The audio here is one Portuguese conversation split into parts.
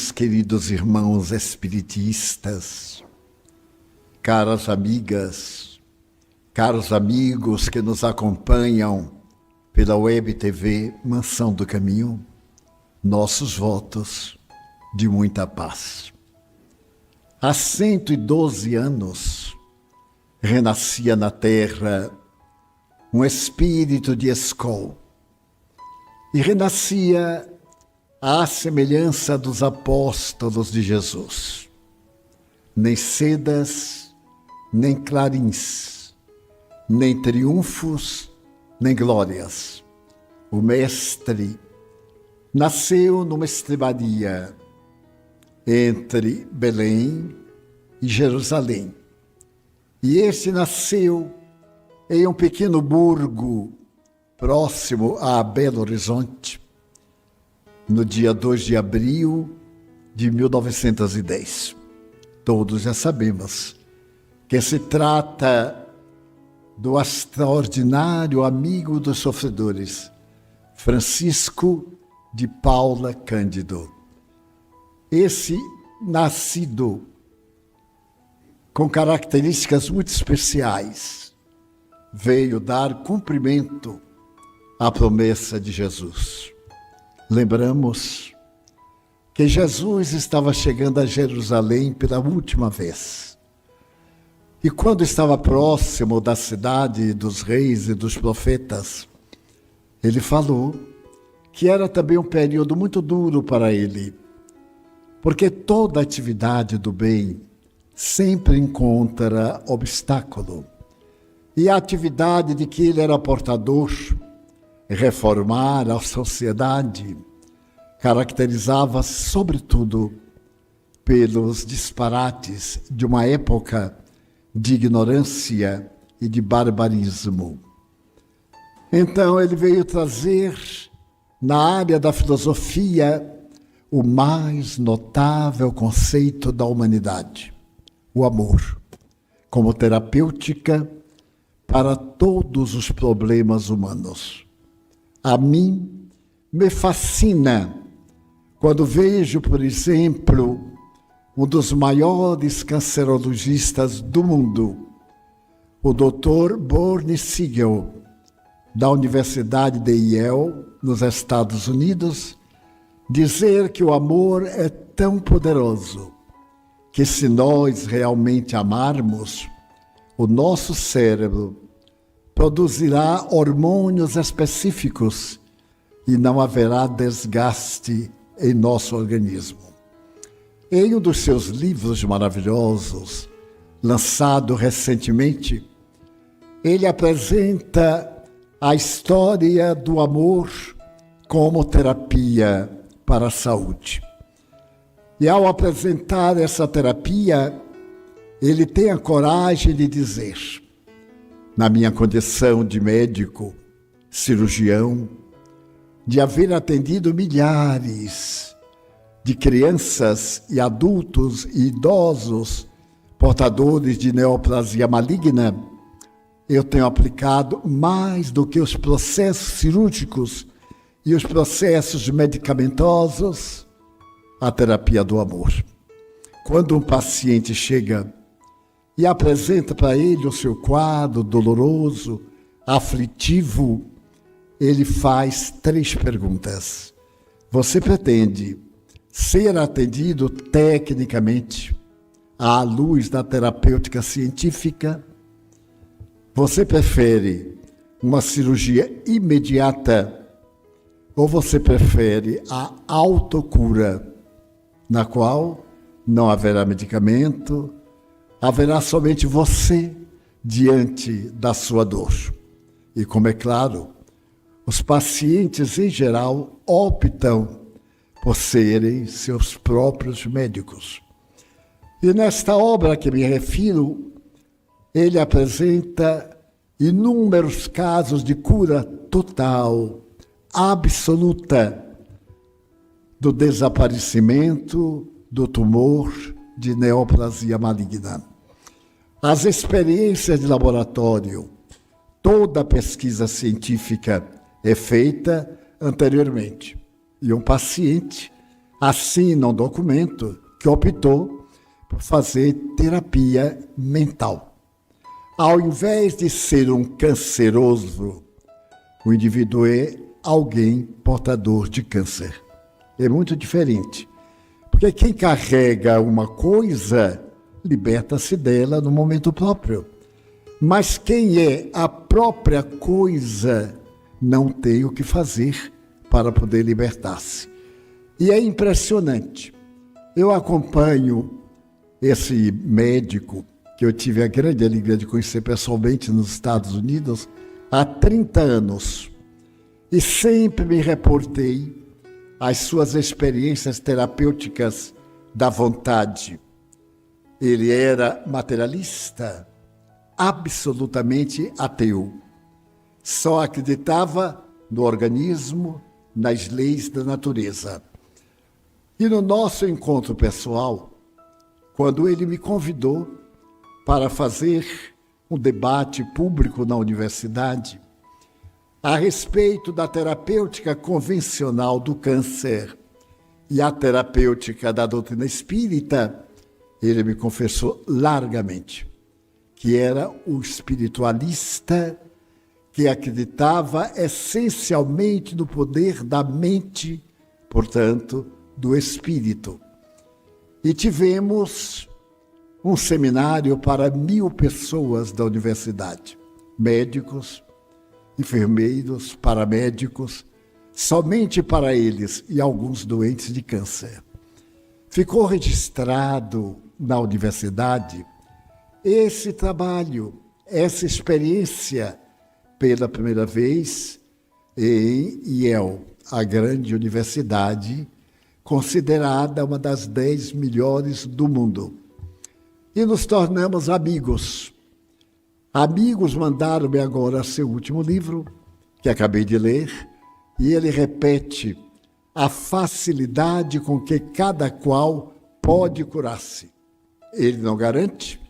meus queridos irmãos espiritistas, caras amigas, caros amigos que nos acompanham pela Web TV Mansão do Caminho, nossos votos de muita paz. Há 112 anos, renascia na Terra um espírito de Escol e renascia à semelhança dos apóstolos de Jesus. Nem sedas, nem clarins, nem triunfos, nem glórias. O Mestre nasceu numa estrebaria entre Belém e Jerusalém. E este nasceu em um pequeno burgo próximo a Belo Horizonte, no dia 2 de abril de 1910. Todos já sabemos que se trata do extraordinário amigo dos sofredores, Francisco de Paula Cândido. Esse nascido com características muito especiais, veio dar cumprimento à promessa de Jesus. Lembramos que Jesus estava chegando a Jerusalém pela última vez. E quando estava próximo da cidade dos reis e dos profetas, ele falou que era também um período muito duro para ele, porque toda atividade do bem sempre encontra obstáculo. E a atividade de que ele era portador, reformar a sociedade, caracterizava-se sobretudo pelos disparates de uma época de ignorância e de barbarismo. Então ele veio trazer, na área da filosofia, o mais notável conceito da humanidade, o amor, como terapêutica para todos os problemas humanos. A mim me fascina quando vejo, por exemplo, um dos maiores cancerologistas do mundo, o Dr. Bernie Siegel, da Universidade de Yale, nos Estados Unidos, dizer que o amor é tão poderoso que, se nós realmente amarmos, o nosso cérebro produzirá hormônios específicos e não haverá desgaste em nosso organismo. Em um dos seus livros maravilhosos, lançado recentemente, ele apresenta a história do amor como terapia para a saúde. E ao apresentar essa terapia, ele tem a coragem de dizer: na minha condição de médico, cirurgião, de haver atendido milhares de crianças e adultos e idosos portadores de neoplasia maligna, eu tenho aplicado mais do que os processos cirúrgicos e os processos medicamentosos, a terapia do amor. Quando um paciente chega e apresenta para ele o seu quadro doloroso, aflitivo, ele faz 3 perguntas. Você pretende ser atendido tecnicamente à luz da terapêutica científica? Você prefere uma cirurgia imediata ou você prefere a autocura, na qual não haverá medicamento, haverá somente você diante da sua dor? E como é claro, os pacientes em geral optam por serem seus próprios médicos. E nesta obra a que me refiro, ele apresenta inúmeros casos de cura total, absoluta, do desaparecimento do tumor de neoplasia maligna. As experiências de laboratório, toda a pesquisa científica é feita anteriormente. E um paciente assina um documento que optou por fazer terapia mental. Ao invés de ser um canceroso, o indivíduo é alguém portador de câncer. É muito diferente. Porque quem carrega uma coisa, liberta-se dela no momento próprio. Mas quem é a própria coisa não tem o que fazer para poder libertar-se. E é impressionante. Eu acompanho esse médico que eu tive a grande alegria de conhecer pessoalmente nos Estados Unidos há 30 anos. E sempre me reportei às suas experiências terapêuticas da vontade. Ele era materialista, absolutamente ateu. Só acreditava no organismo, nas leis da natureza. E no nosso encontro pessoal, quando ele me convidou para fazer um debate público na universidade a respeito da terapêutica convencional do câncer e a terapêutica da doutrina espírita, ele me confessou largamente que era o espiritualista que acreditava essencialmente no poder da mente, portanto, do espírito. E tivemos um seminário para 1.000 pessoas da universidade, médicos, enfermeiros, paramédicos, somente para eles e alguns doentes de câncer. Ficou registrado na universidade esse trabalho, essa experiência, pela primeira vez em Yale, a grande universidade, considerada uma das 10 melhores do mundo. E nos tornamos amigos. Amigos mandaram-me agora seu último livro, que acabei de ler, e ele repete a facilidade com que cada qual pode curar-se. Ele não garante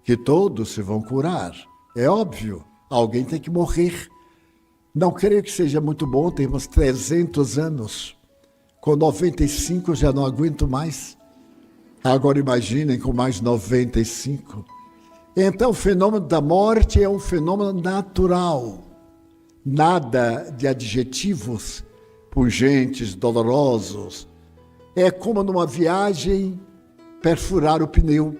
que todos se vão curar. É óbvio, alguém tem que morrer. Não creio que seja muito bom termos 300 anos. Com 95 já não aguento mais. Agora imaginem com mais 95. Então o fenômeno da morte é um fenômeno natural. Nada de adjetivos pungentes, dolorosos. É como numa viagem perfurar o pneu.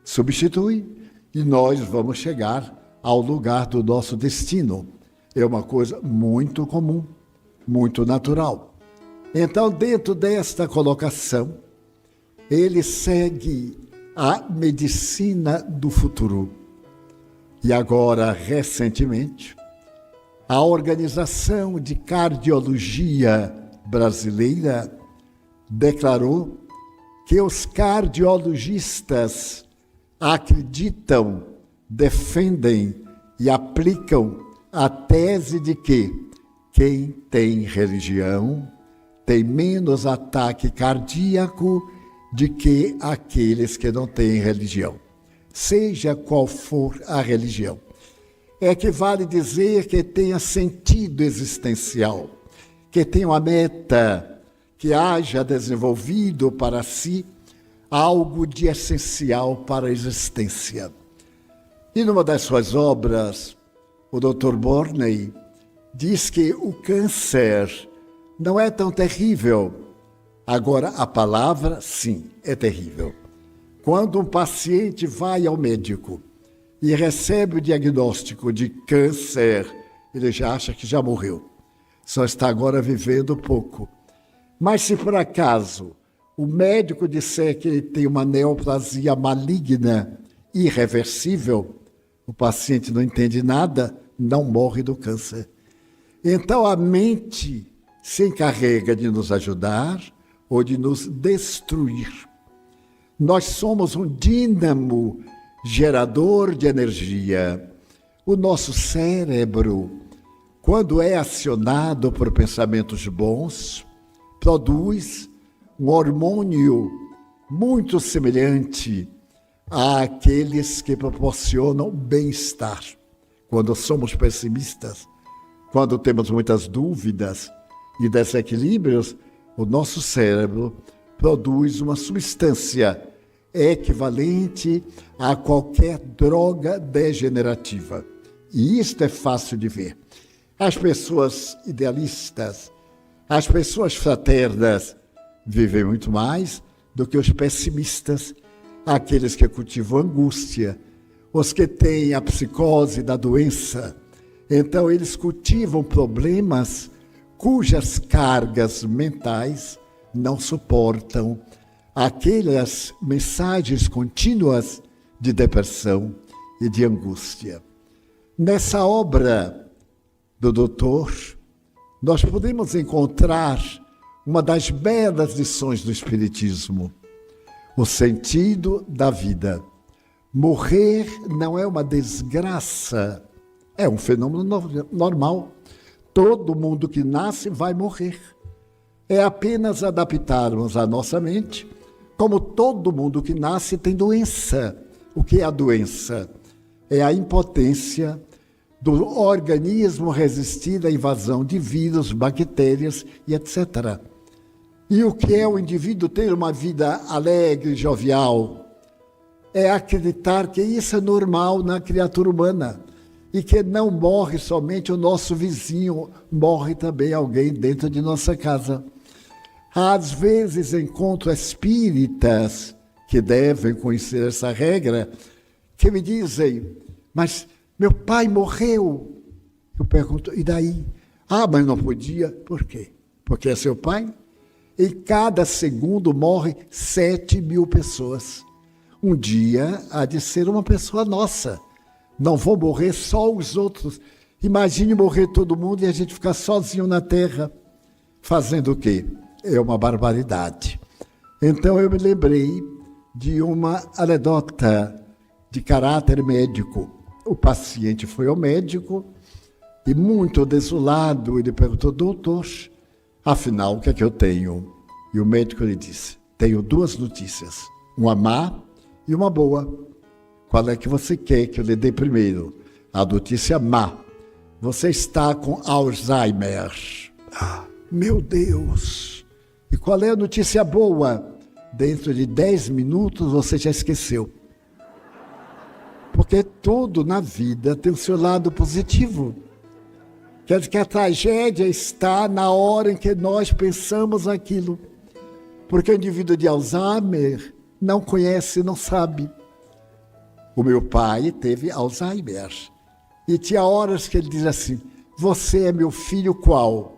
Substitui e nós vamos chegar ao lugar do nosso destino. É uma coisa muito comum, muito natural. Então, dentro desta colocação, ele segue a medicina do futuro. E agora, recentemente, a Organização de Cardiologia Brasileira declarou que os cardiologistas acreditam, defendem e aplicam a tese de que quem tem religião tem menos ataque cardíaco do que aqueles que não têm religião, seja qual for a religião. É que vale dizer que tenha sentido existencial, que tenha uma meta, que haja desenvolvido para si algo de essencial para a existência. E numa das suas obras, o Dr. Borney diz que o câncer não é tão terrível. Agora, a palavra, sim, é terrível. Quando um paciente vai ao médico e recebe o diagnóstico de câncer, ele já acha que já morreu. Só está agora vivendo pouco. Mas se por acaso o médico disser que ele tem uma neoplasia maligna irreversível, o paciente não entende nada, não morre do câncer. Então a mente se encarrega de nos ajudar ou de nos destruir. Nós somos um dínamo gerador de energia. O nosso cérebro, quando é acionado por pensamentos bons, produz um hormônio muito semelhante àqueles que proporcionam bem-estar. Quando somos pessimistas, quando temos muitas dúvidas e desequilíbrios, o nosso cérebro produz uma substância equivalente a qualquer droga degenerativa. E isto é fácil de ver. As pessoas idealistas, as pessoas fraternas vivem muito mais do que os pessimistas, aqueles que cultivam angústia, os que têm a psicose da doença. Então, eles cultivam problemas cujas cargas mentais não suportam aquelas mensagens contínuas de depressão e de angústia. Nessa obra do doutor, nós podemos encontrar uma das belas lições do Espiritismo, o sentido da vida. Morrer não é uma desgraça, é um fenômeno normal. Todo mundo que nasce vai morrer. É apenas adaptarmos a nossa mente, como todo mundo que nasce tem doença. O que é a doença? É a impotência do organismo resistir à invasão de vírus, bactérias e etc. E o que é o indivíduo ter uma vida alegre, jovial? É acreditar que isso é normal na criatura humana e que não morre somente o nosso vizinho, morre também alguém dentro de nossa casa. Às vezes encontro espíritas que devem conhecer essa regra, que me dizem, mas meu pai morreu. Eu pergunto, e daí? Ah, mas não podia. Por quê? Porque é seu pai? Em cada segundo morre 7.000 pessoas. Um dia há de ser uma pessoa nossa. Não vão morrer só os outros. Imagine morrer todo mundo e a gente ficar sozinho na Terra. Fazendo o quê? É uma barbaridade. Então eu me lembrei de uma anedota de caráter médico. O paciente foi ao médico e, muito desolado, ele perguntou, doutor, afinal, o que é que eu tenho? E o médico lhe disse, tenho 2 notícias, uma má e uma boa. Qual é que você quer que eu lhe dê primeiro? A notícia má. Você está com Alzheimer. Ah, meu Deus! E qual é a notícia boa? Dentro de 10 minutos você já esqueceu. Porque tudo na vida tem o seu lado positivo. Quer dizer que a tragédia está na hora em que nós pensamos aquilo. Porque o indivíduo de Alzheimer não conhece, não sabe. O meu pai teve Alzheimer. E tinha horas que ele diz assim, você é meu filho qual?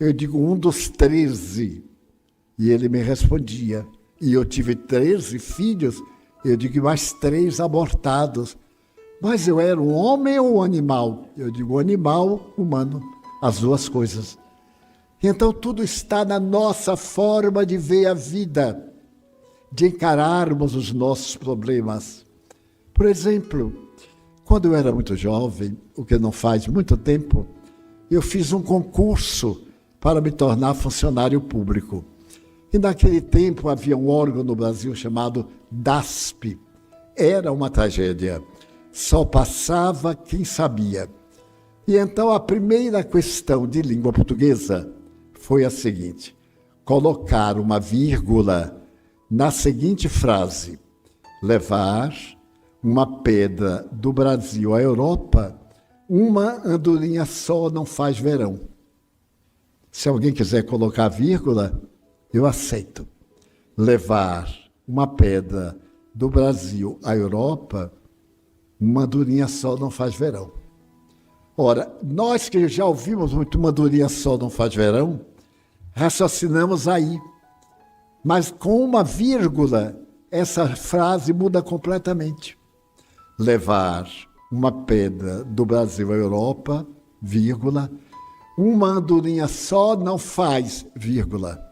Eu digo, um dos 13. E ele me respondia. E eu tive 13 filhos, eu digo, mais 3 abortados. Mas eu era um homem ou um animal? Eu digo, animal, humano, as duas coisas. Então tudo está na nossa forma de ver a vida, de encararmos os nossos problemas. Por exemplo, quando eu era muito jovem, o que não faz muito tempo, eu fiz um concurso para me tornar funcionário público. E naquele tempo havia um órgão no Brasil chamado DASP. Era uma tragédia. Só passava quem sabia. E então a primeira questão de língua portuguesa foi a seguinte: colocar uma vírgula na seguinte frase: levar uma pedra do Brasil à Europa, uma andorinha só não faz verão. Se alguém quiser colocar vírgula, eu aceito. Levar uma pedra do Brasil à Europa, uma andorinha só não faz verão. Ora, nós que já ouvimos muito uma andorinha só não faz verão, raciocinamos aí. Mas com uma vírgula, essa frase muda completamente. Levar uma pedra do Brasil à Europa, vírgula, uma andorinha só não faz, vírgula,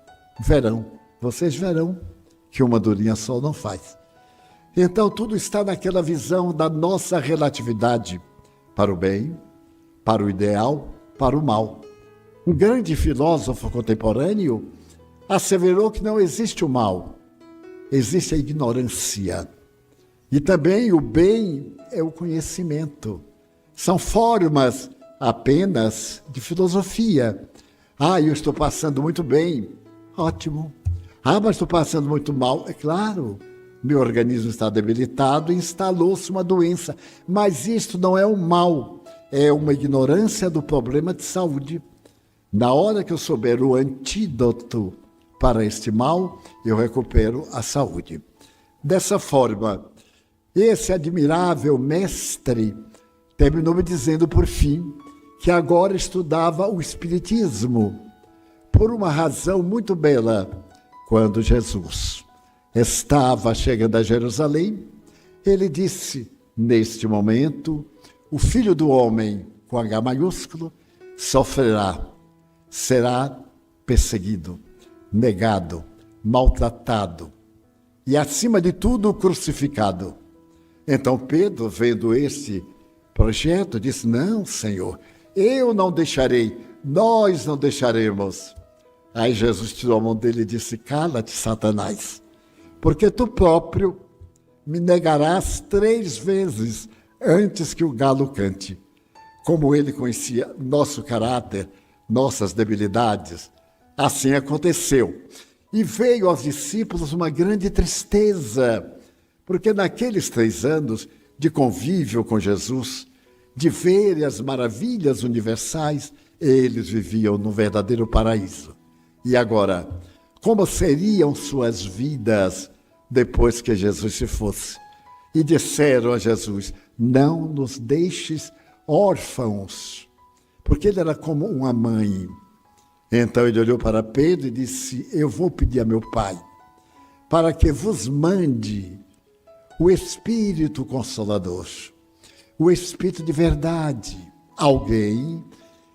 verão. Vocês verão que uma andorinha só não faz. Então tudo está naquela visão da nossa relatividade para o bem, para o ideal, para o mal. Um grande filósofo contemporâneo asseverou que não existe o mal, existe a ignorância. E também o bem é o conhecimento. São formas apenas de filosofia. Ah, eu estou passando muito bem. Ótimo. Ah, mas estou passando muito mal. É claro, meu organismo está debilitado e instalou-se uma doença. Mas isto não é um mal, é uma ignorância do problema de saúde. Na hora que eu souber o antídoto para este mal, eu recupero a saúde. Dessa forma, esse admirável mestre terminou me dizendo, por fim, que agora estudava o Espiritismo, por uma razão muito bela. Quando Jesus estava chegando a Jerusalém, ele disse, neste momento, o Filho do Homem, com H maiúsculo, sofrerá, será perseguido, negado, maltratado e, acima de tudo, crucificado. Então Pedro, vendo este projeto, disse, não, Senhor, eu não deixarei, nós não deixaremos. Aí Jesus tirou a mão dele e disse, cala-te, Satanás, porque tu próprio me negarás 3 vezes antes que o galo cante. Como ele conhecia nosso caráter, nossas debilidades, assim aconteceu. E veio aos discípulos uma grande tristeza, porque naqueles 3 anos de convívio com Jesus, de ver as maravilhas universais, eles viviam no verdadeiro paraíso. E agora, como seriam suas vidas depois que Jesus se fosse? E disseram a Jesus, não nos deixes órfãos, porque ele era como uma mãe. Então ele olhou para Pedro e disse, eu vou pedir a meu Pai, para que vos mande o Espírito Consolador, o Espírito de verdade, alguém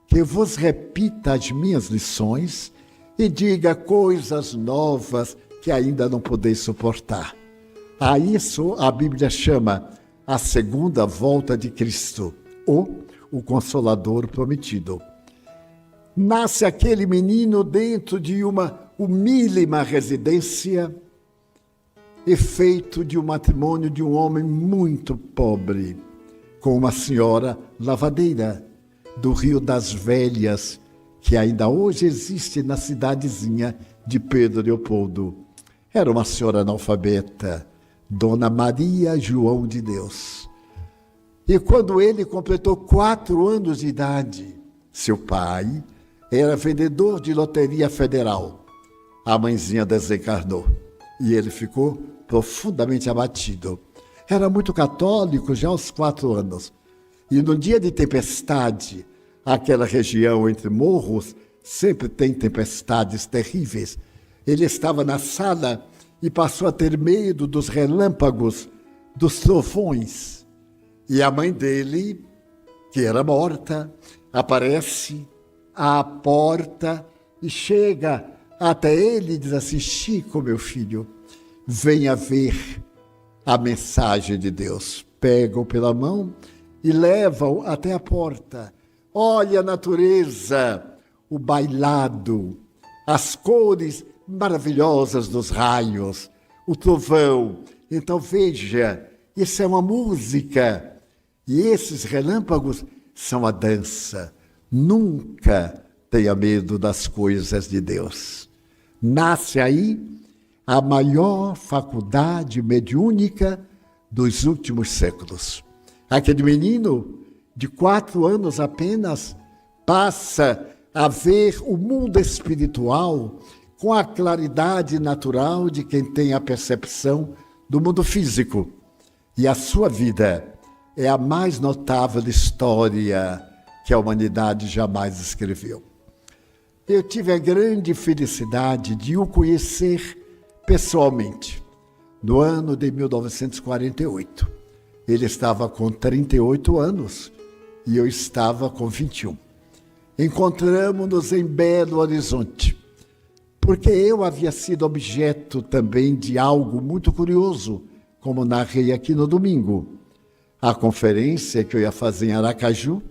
que vos repita as minhas lições e diga coisas novas que ainda não podeis suportar. A isso a Bíblia chama a segunda volta de Cristo, ou o Consolador prometido. Nasce aquele menino dentro de uma humílima residência, efeito de um matrimônio de um homem muito pobre, com uma senhora lavadeira do Rio das Velhas, que ainda hoje existe na cidadezinha de Pedro Leopoldo. Era uma senhora analfabeta, Dona Maria João de Deus. E quando ele completou 4 anos de idade, seu pai era vendedor de loteria federal. A mãezinha desencarnou e ele ficou profundamente abatido. Era muito católico já aos 4 anos. E no dia de tempestade, aquela região entre morros sempre tem tempestades terríveis. Ele estava na sala e passou a ter medo dos relâmpagos, dos trovões. E a mãe dele, que era morta, aparece à porta e chega até ele e diz assim, Chico, meu filho, venha ver a mensagem de Deus. Pega-o pela mão e leva-o até a porta. Olha a natureza, o bailado, as cores maravilhosas dos raios, o trovão. Então veja, isso é uma música. E esses relâmpagos são a dança. Nunca tenha medo das coisas de Deus. Nasce aí a maior faculdade mediúnica dos últimos séculos. Aquele menino de 4 anos apenas passa a ver o mundo espiritual com a claridade natural de quem tem a percepção do mundo físico. E a sua vida é a mais notável história que a humanidade jamais escreveu. Eu tive a grande felicidade de o conhecer pessoalmente, no ano de 1948. Ele estava com 38 anos e eu estava com 21. Encontramos-nos em Belo Horizonte, porque eu havia sido objeto também de algo muito curioso, como narrei aqui no domingo. A conferência que eu ia fazer em Aracaju,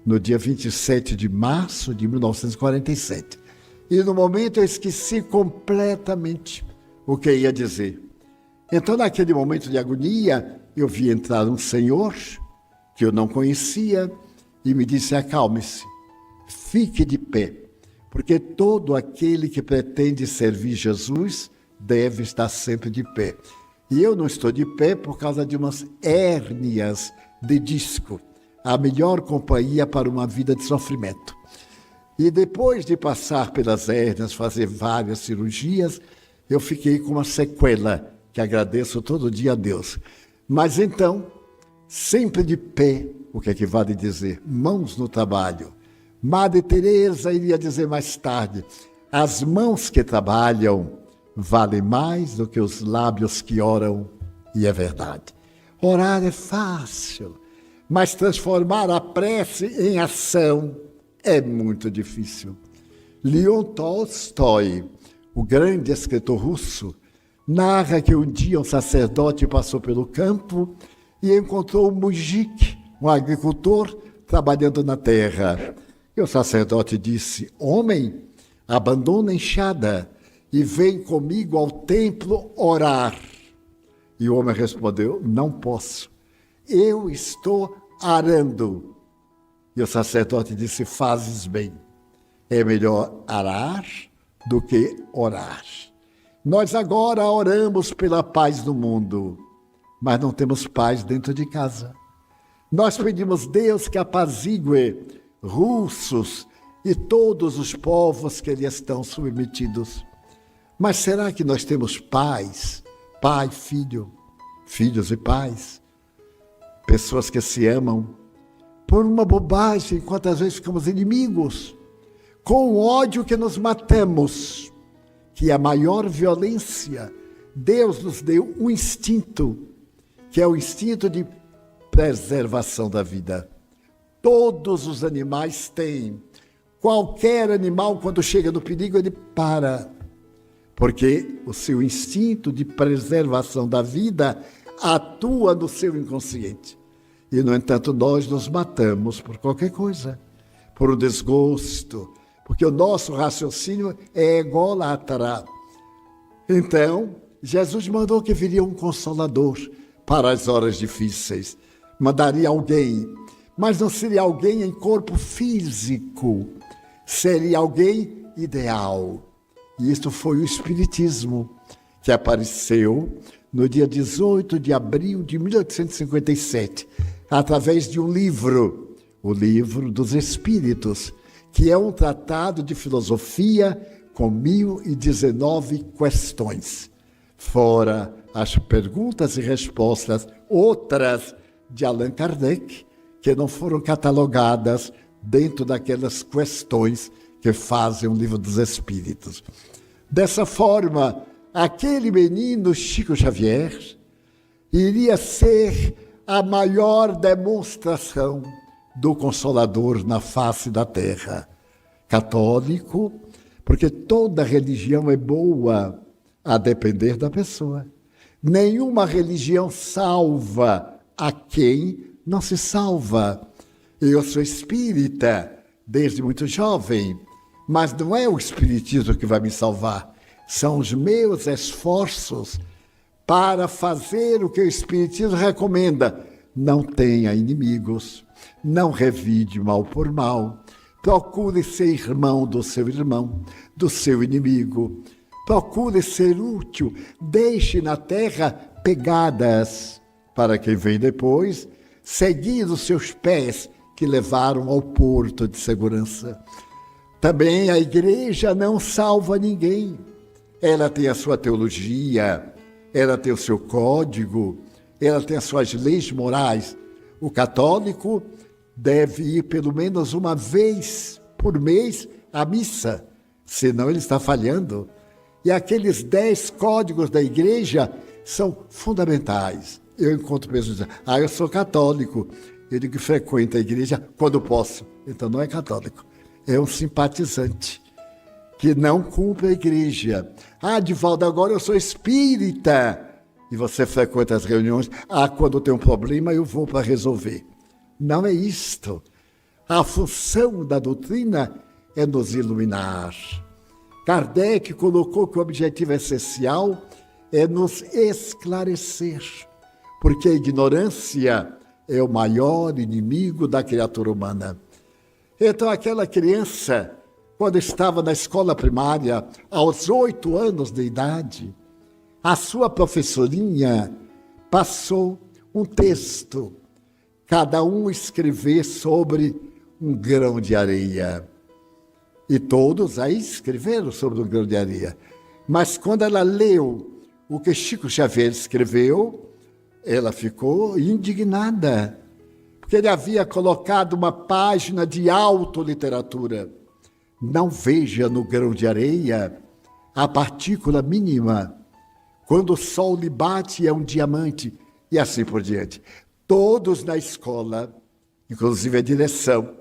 no dia 27 de março de 1947. E no momento eu esqueci completamente o que ia dizer. Então, naquele momento de agonia, eu vi entrar um senhor que eu não conhecia e me disse, acalme-se, fique de pé. porque todo aquele que pretende servir Jesus deve estar sempre de pé. E eu não estou de pé por causa de umas hérnias de disco, a melhor companhia para uma vida de sofrimento. E depois de passar pelas hérnias, fazer várias cirurgias, eu fiquei com uma sequela, que agradeço todo dia a Deus. Mas então, sempre de pé, o que é que vale dizer? Mãos no trabalho. Madre Teresa iria dizer mais tarde, as mãos que trabalham valem mais do que os lábios que oram, e é verdade. Orar é fácil, mas transformar a prece em ação é muito difícil. Leon Tolstói, o grande escritor russo, narra que um dia um sacerdote passou pelo campo e encontrou um mujik, um agricultor, trabalhando na terra. E o sacerdote disse, homem, abandona a enxada e vem comigo ao templo orar. E o homem respondeu, não posso, eu estou arando. E o sacerdote disse, fazes bem, é melhor arar do que orar. Nós agora oramos pela paz no mundo, mas não temos paz dentro de casa. Nós pedimos Deus que apazigue russos e todos os povos que lhe estão submetidos. Mas será que nós temos paz? Pai, filho, filhos e pais, pessoas que se amam. Por uma bobagem, quantas vezes ficamos inimigos, com o ódio que nos matamos, que é a maior violência. Deus nos deu um instinto, que é o instinto de preservação da vida. Todos os animais têm. Qualquer animal, quando chega no perigo, ele para. Porque o seu instinto de preservação da vida atua no seu inconsciente. E, no entanto, nós nos matamos por qualquer coisa, por um desgosto, porque o nosso raciocínio é ególatra. Então, Jesus mandou que viria um consolador para as horas difíceis. Mandaria alguém, mas não seria alguém em corpo físico, seria alguém ideal. E isto foi o Espiritismo, que apareceu no dia 18 de abril de 1857, através de um livro, o Livro dos Espíritos, que é um tratado de filosofia com 1019 questões, fora as perguntas e respostas, outras de Allan Kardec, que não foram catalogadas dentro daquelas questões que fazem o Livro dos Espíritos. Dessa forma, aquele menino Chico Xavier iria ser a maior demonstração do Consolador na face da terra. Católico, porque toda religião é boa, a depender da pessoa. Nenhuma religião salva a quem não se salva. Eu sou espírita desde muito jovem, mas não é o espiritismo que vai me salvar. São os meus esforços para fazer o que o espiritismo recomenda. Não tenha inimigos, não revide mal por mal, procure ser irmão, do seu inimigo, procure ser útil, deixe na terra pegadas para quem vem depois, seguir os seus pés que levaram ao porto de segurança. Também a igreja não salva ninguém. Ela tem a sua teologia, ela tem o seu código, ela tem as suas leis morais. O católico deve ir pelo menos uma vez por mês à missa, senão ele está falhando. E aqueles 10 códigos da igreja são fundamentais. Eu encontro pessoas dizendo, eu sou católico. Eu digo que frequento a igreja quando posso. Então não é católico, é um simpatizante que não cumpre a igreja. Divaldo, agora eu sou espírita. E você frequenta as reuniões. Quando tem um problema eu vou para resolver. Não é isto. A função da doutrina é nos iluminar. Kardec colocou que o objetivo essencial é nos esclarecer, porque a ignorância é o maior inimigo da criatura humana. Então aquela criança quando estava na escola primária, aos 8 anos de idade, a sua professorinha passou um texto, cada um escrever sobre um grão de areia. E todos aí escreveram sobre um grão de areia. Mas quando ela leu o que Chico Xavier escreveu, ela ficou indignada, porque ele havia colocado uma página de autoliteratura. Não veja no grão de areia a partícula mínima. Quando o sol lhe bate é um diamante, e assim por diante. Todos na escola, inclusive a direção,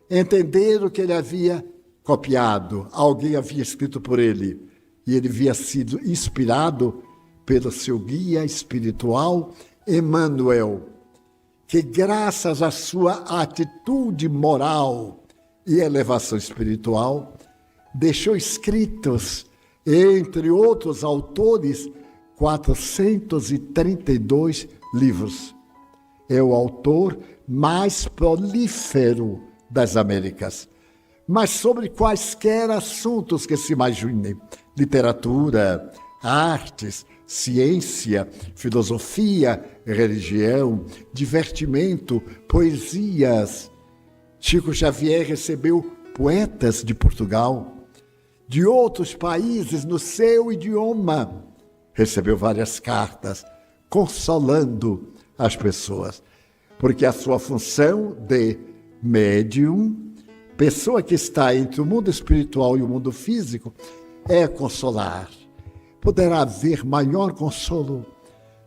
entenderam que ele havia copiado, alguém havia escrito por ele, e ele havia sido inspirado pelo seu guia espiritual, Emmanuel, que graças à sua atitude moral e elevação espiritual, deixou escritos, entre outros autores, 432 livros. É o autor mais prolífero das Américas. Mas sobre quaisquer assuntos que se imaginem, literatura, artes, ciência, filosofia, religião, divertimento, poesias. Chico Xavier recebeu poetas de Portugal, de outros países no seu idioma. Recebeu várias cartas, consolando as pessoas, porque a sua função de médium, pessoa que está entre o mundo espiritual e o mundo físico, é consolar. Poderá haver maior consolo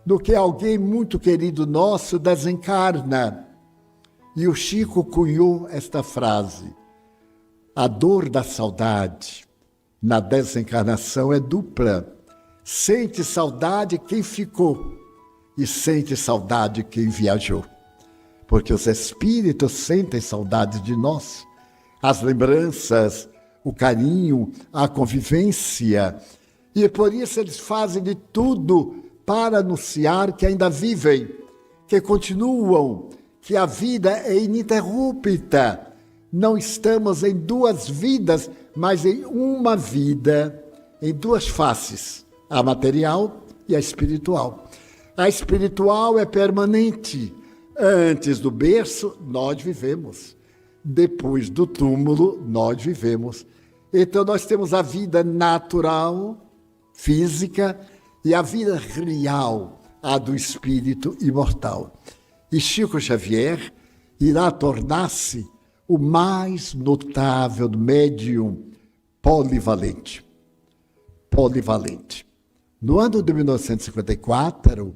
do que alguém muito querido nosso desencarna. E o Chico cunhou esta frase: a dor da saudade na desencarnação é dupla. Sente saudade quem ficou e sente saudade quem viajou. Porque os espíritos sentem saudade de nós. As lembranças, o carinho, a convivência. E por isso eles fazem de tudo para anunciar que ainda vivem, que continuam, que a vida é ininterrupta. Não estamos em duas vidas, mas em uma vida, em duas faces, a material e a espiritual. A espiritual é permanente. Antes do berço, nós vivemos. Depois do túmulo, nós vivemos. Então, nós temos a vida natural, física, e a vida real, a do espírito imortal. E Chico Xavier irá tornar-se o mais notável médium polivalente. Polivalente. No ano de 1954,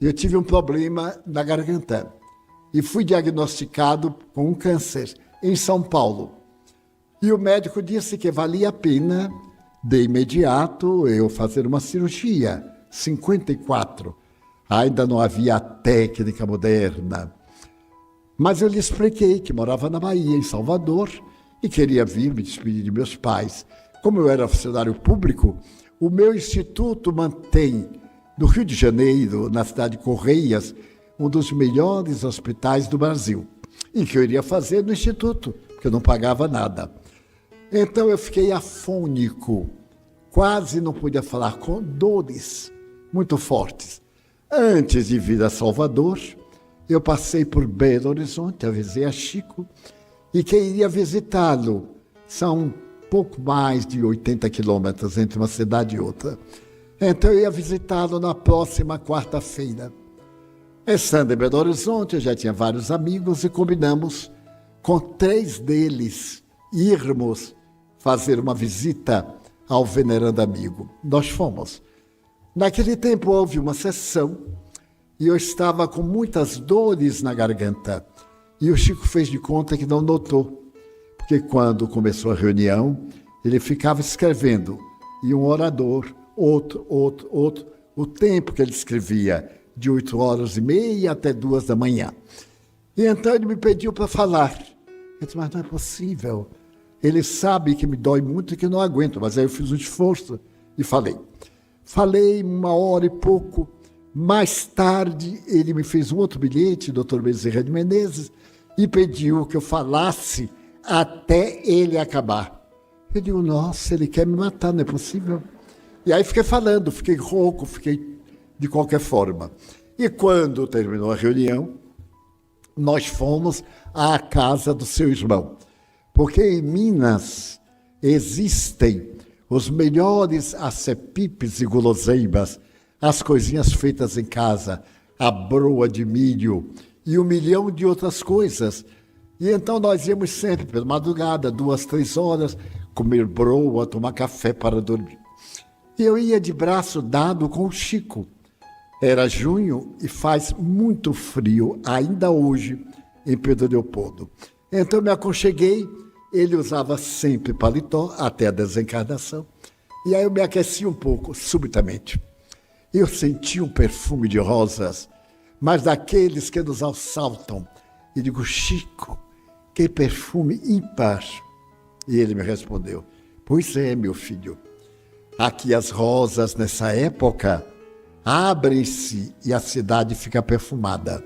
eu tive um problema na garganta e fui diagnosticado com um câncer em São Paulo. E o médico disse que valia a pena, de imediato, eu fazer uma cirurgia. 54. Ainda não havia a técnica moderna. Mas eu lhe expliquei que morava na Bahia, em Salvador, e queria vir me despedir de meus pais. Como eu era funcionário público, o meu instituto mantém, no Rio de Janeiro, na cidade de Correias, um dos melhores hospitais do Brasil. E que eu iria fazer no instituto, porque eu não pagava nada. Então eu fiquei afônico, quase não podia falar, com dores muito fortes. Antes de vir a Salvador, eu passei por Belo Horizonte, avisei a Chico, e que iria visitá-lo. São pouco mais de 80 quilômetros entre uma cidade e outra. Então eu ia visitá-lo na próxima quarta-feira. Estando em Belo Horizonte, eu já tinha vários amigos e combinamos com 3 deles irmos fazer uma visita ao venerando amigo. Nós fomos. Naquele tempo houve uma sessão e eu estava com muitas dores na garganta. E o Chico fez de conta que não notou, porque quando começou a reunião, ele ficava escrevendo, e um orador, outro, o tempo que ele escrevia, de 8h30 até 2h. E então ele me pediu para falar. Eu disse, mas não é possível. Ele sabe que me dói muito e que não aguento, mas aí eu fiz um esforço e falei. Falei 1h e pouco. Mais tarde, ele me fez um outro bilhete, Dr. Bezerra de Menezes, e pediu que eu falasse até ele acabar. Eu digo, nossa, ele quer me matar, não é possível. E aí fiquei falando, fiquei rouco, fiquei de qualquer forma. E quando terminou a reunião, nós fomos à casa do seu irmão. Porque em Minas existem os melhores acepipes e guloseimas, as coisinhas feitas em casa, a broa de milho e 1 milhão de outras coisas. E então nós íamos sempre, pela madrugada, 2, 3 horas, comer broa, tomar café para dormir. E eu ia de braço dado com o Chico. Era junho e faz muito frio, ainda hoje, em Pedro Leopoldo. Então me aconcheguei, ele usava sempre paletó, até a desencarnação. E aí eu me aqueci um pouco, subitamente. Eu senti um perfume de rosas, mas daqueles que nos assaltam. E digo, Chico, que perfume ímpar. E ele me respondeu, pois é, meu filho, aqui as rosas nessa época abrem-se e a cidade fica perfumada.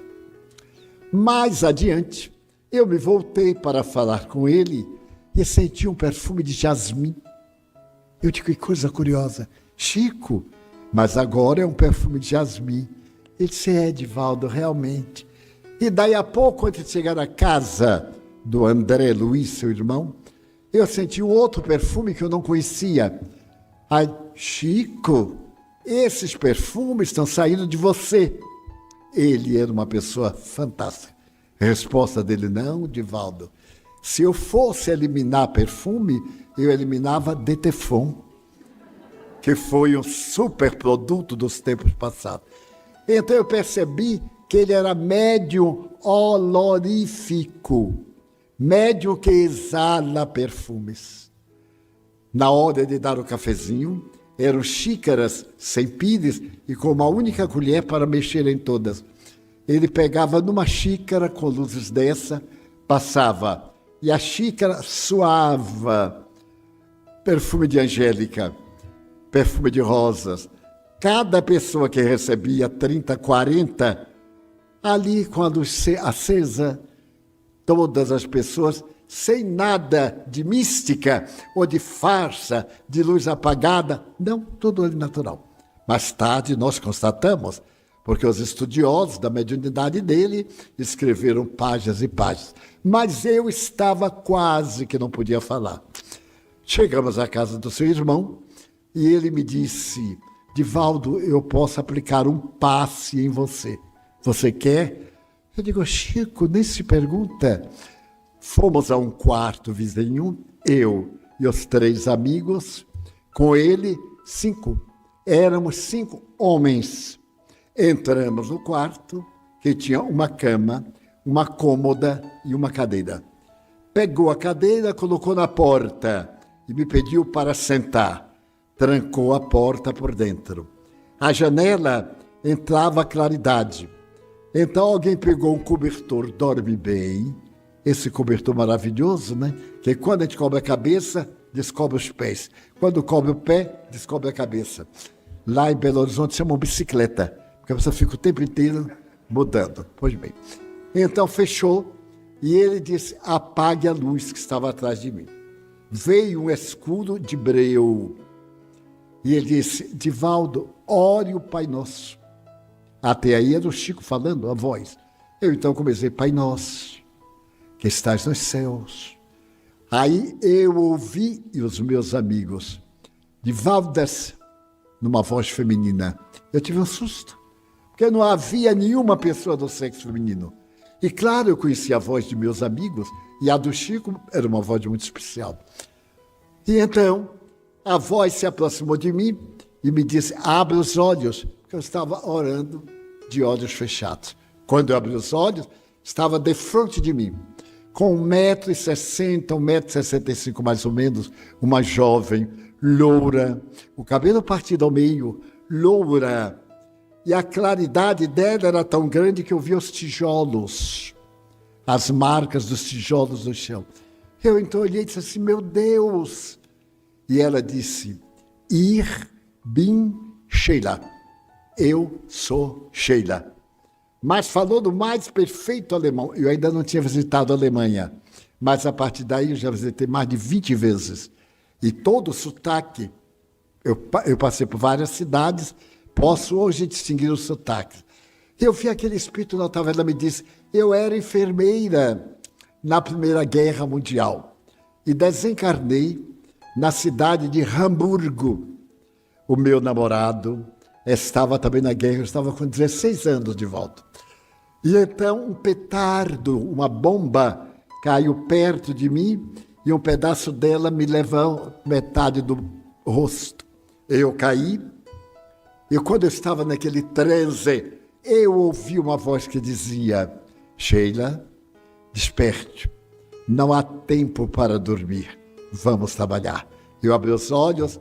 Mais adiante, eu me voltei para falar com ele e senti um perfume de jasmim. Eu digo, que coisa curiosa. Chico, mas agora é um perfume de jasmim. Ele disse, Edivaldo, realmente. E daí a pouco, antes de chegar à casa do André Luiz, seu irmão, eu senti um outro perfume que eu não conhecia. Ai, Chico, esses perfumes estão saindo de você. Ele era uma pessoa fantástica. A resposta dele, não, Divaldo. Se eu fosse eliminar perfume, eu eliminava Detefon, que foi um super produto dos tempos passados. Então eu percebi que ele era médium olorífico, médium que exala perfumes. Na hora de dar o cafezinho, eram xícaras sem pires e com uma única colher para mexer em todas. Ele pegava numa xícara com luzes dessa, passava, e a xícara suava, perfume de angélica, perfume de rosas. Cada pessoa que recebia 30, 40, ali com a luz acesa, todas as pessoas, sem nada de mística ou de farsa, de luz apagada, não, tudo ali natural. Mais tarde nós constatamos, porque os estudiosos da mediunidade dele escreveram páginas e páginas. Mas eu estava quase que não podia falar. Chegamos à casa do seu irmão e ele me disse, Divaldo, eu posso aplicar um passe em você. Você quer? Eu digo, Chico, nem se pergunta. Fomos a um quarto vizinho, eu e os 3 amigos, com ele 5. Éramos 5 homens. Entramos no quarto, que tinha uma cama, uma cômoda e uma cadeira. Pegou a cadeira, colocou na porta e me pediu para sentar. Trancou a porta por dentro. A janela entrava a claridade. Então alguém pegou um cobertor, dorme bem, esse cobertor maravilhoso, né? Que quando a gente cobre a cabeça, descobre os pés. Quando cobre o pé, descobre a cabeça. Lá em Belo Horizonte chamam bicicleta, porque a pessoa fica o tempo inteiro mudando. Pois bem. Então fechou e ele disse, apague a luz que estava atrás de mim. Veio um escudo de breu. E ele disse, Divaldo, ore o Pai Nosso. Até aí era o Chico falando, a voz. Eu então comecei, Pai Nosso, que estás nos céus. Aí eu ouvi, e os meus amigos, Divaldas, numa voz feminina. Eu tive um susto, porque não havia nenhuma pessoa do sexo feminino. E claro, eu conhecia a voz de meus amigos, e a do Chico era uma voz muito especial. E então, a voz se aproximou de mim e me disse, abre os olhos, porque eu estava orando de olhos fechados. Quando eu abri os olhos, estava de frente de mim, com 1,60m, 1,65m mais ou menos, uma jovem, loura, o cabelo partido ao meio, loura, e a claridade dela era tão grande que eu via os tijolos, as marcas dos tijolos no chão. Eu então olhei e disse assim, meu Deus! E ela disse, Ich bin Sheila. Eu sou Sheila. Mas falou do mais perfeito alemão. Eu ainda não tinha visitado a Alemanha, mas a partir daí eu já visitei mais de 20 vezes. E todo o sotaque, eu passei por várias cidades, posso hoje distinguir os sotaques. Eu vi aquele espírito na taverna, me disse, eu era enfermeira na Primeira Guerra Mundial e desencarnei na cidade de Hamburgo. O meu namorado estava também na guerra, eu estava com 16 anos de volta. E então um petardo, uma bomba, caiu perto de mim e um pedaço dela me levou metade do rosto. Eu caí e quando eu estava naquele transe, eu ouvi uma voz que dizia, Sheila, desperte, não há tempo para dormir, vamos trabalhar. Eu abri os olhos,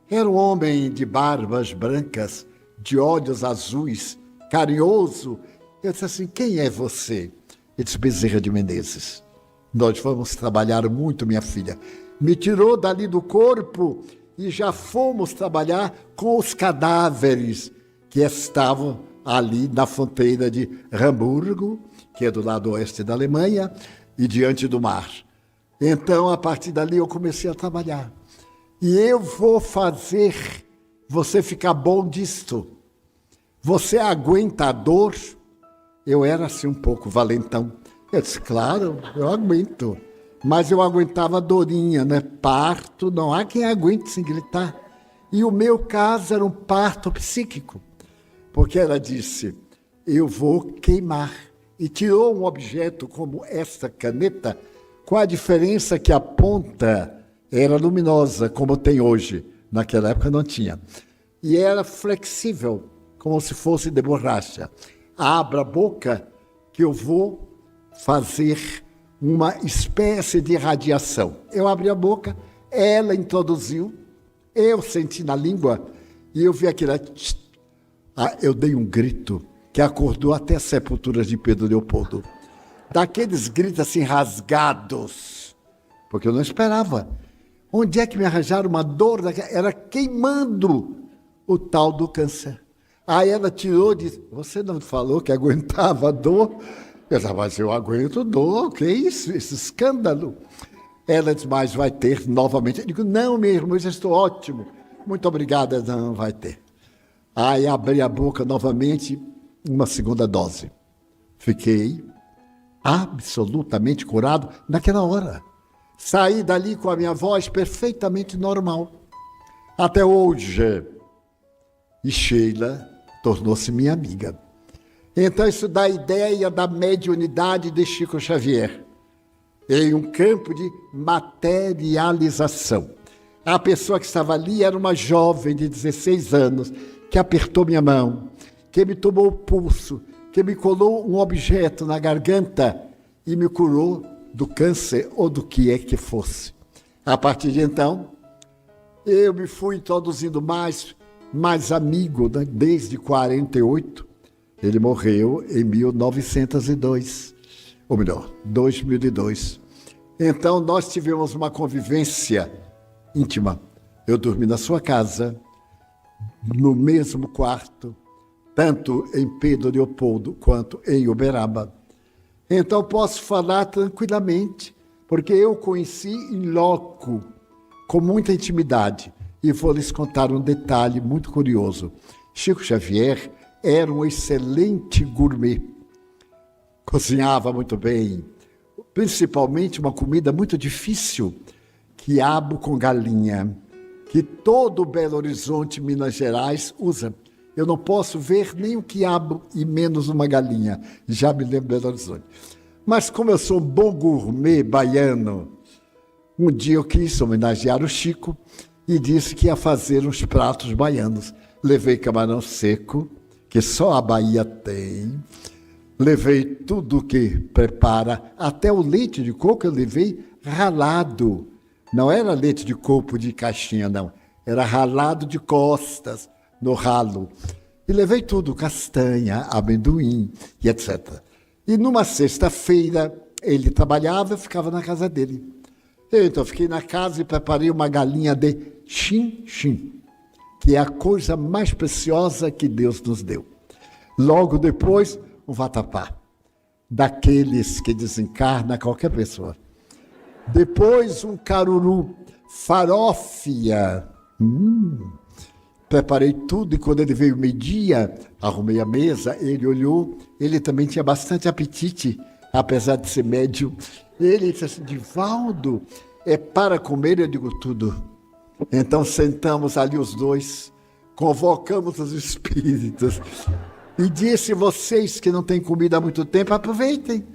era um homem de barbas brancas, de olhos azuis, carinhoso. Eu disse assim, quem é você? Ele disse, Bezerra de Menezes. Nós vamos trabalhar muito, minha filha. Me tirou dali do corpo e já fomos trabalhar com os cadáveres que estavam ali na fronteira de Hamburgo, que é do lado oeste da Alemanha, e diante do mar. Então, a partir dali, eu comecei a trabalhar. E eu vou fazer você ficar bom disto. Você aguenta a dor? Eu era assim um pouco valentão. Eu disse, claro, eu aguento. Mas eu aguentava a dorinha, né? Parto, não há quem aguente sem gritar. E o meu caso era um parto psíquico. Porque ela disse, eu vou queimar. E tirou um objeto como esta caneta, com a diferença que a ponta era luminosa, como tem hoje. Naquela época não tinha. E era flexível, como se fosse de borracha. Abra a boca que eu vou fazer uma espécie de radiação. Eu abri a boca, ela introduziu, eu senti na língua e eu vi aquilo. Eu dei um grito que acordou até as sepulturas de Pedro Leopoldo. Daqueles gritos assim rasgados, porque eu não esperava. Onde é que me arranjaram uma dor? Era queimando o tal do câncer. Aí ela tirou e disse, você não falou que aguentava a dor? Eu disse, mas eu aguento dor, que isso, esse escândalo? Ela disse, mas vai ter novamente. Eu digo, não, minha irmã, eu já estou ótimo. Muito obrigada, não vai ter. Aí abri a boca novamente, uma segunda dose. Fiquei absolutamente curado naquela hora. Saí dali com a minha voz perfeitamente normal. Até hoje. E Sheila tornou-se minha amiga. Então isso dá a ideia da mediunidade de Chico Xavier, em um campo de materialização. A pessoa que estava ali era uma jovem de 16 anos, que apertou minha mão, que me tomou o pulso, que me colou um objeto na garganta e me curou do câncer ou do que é que fosse. A partir de então, eu me fui introduzindo mais amigo, né? Desde 48. Ele morreu em 1902, ou melhor, 2002. Então, nós tivemos uma convivência íntima. Eu dormi na sua casa, no mesmo quarto, tanto em Pedro Leopoldo quanto em Uberaba. Então, posso falar tranquilamente, porque eu conheci em loco, com muita intimidade. E vou lhes contar um detalhe muito curioso. Chico Xavier era um excelente gourmet. Cozinhava muito bem, principalmente uma comida muito difícil, quiabo com galinha, que todo Belo Horizonte, Minas Gerais, usa. Eu não posso ver nem o quiabo e menos uma galinha. Já me lembro de Belo Horizonte. Mas como eu sou um bom gourmet baiano, um dia eu quis homenagear o Chico e disse que ia fazer uns pratos baianos. Levei camarão seco, que só a Bahia tem. Levei tudo que prepara, até o leite de coco eu levei ralado. Não era leite de coco de caixinha, não. Era ralado de costas, no ralo. E levei tudo, castanha, amendoim e etc. E numa sexta-feira, ele trabalhava, eu ficava na casa dele. Então, eu fiquei na casa e preparei uma galinha de chin-chin, que é a coisa mais preciosa que Deus nos deu. Logo depois, um vatapá, daqueles que desencarna qualquer pessoa. Depois um caruru, farófia. Preparei tudo e quando ele veio meio-dia, arrumei a mesa, ele olhou, ele também tinha bastante apetite, apesar de ser médio. Ele disse assim, Divaldo, é para comer? Eu digo tudo. Então sentamos ali os dois, convocamos os espíritos e disse, vocês que não têm comida há muito tempo, aproveitem.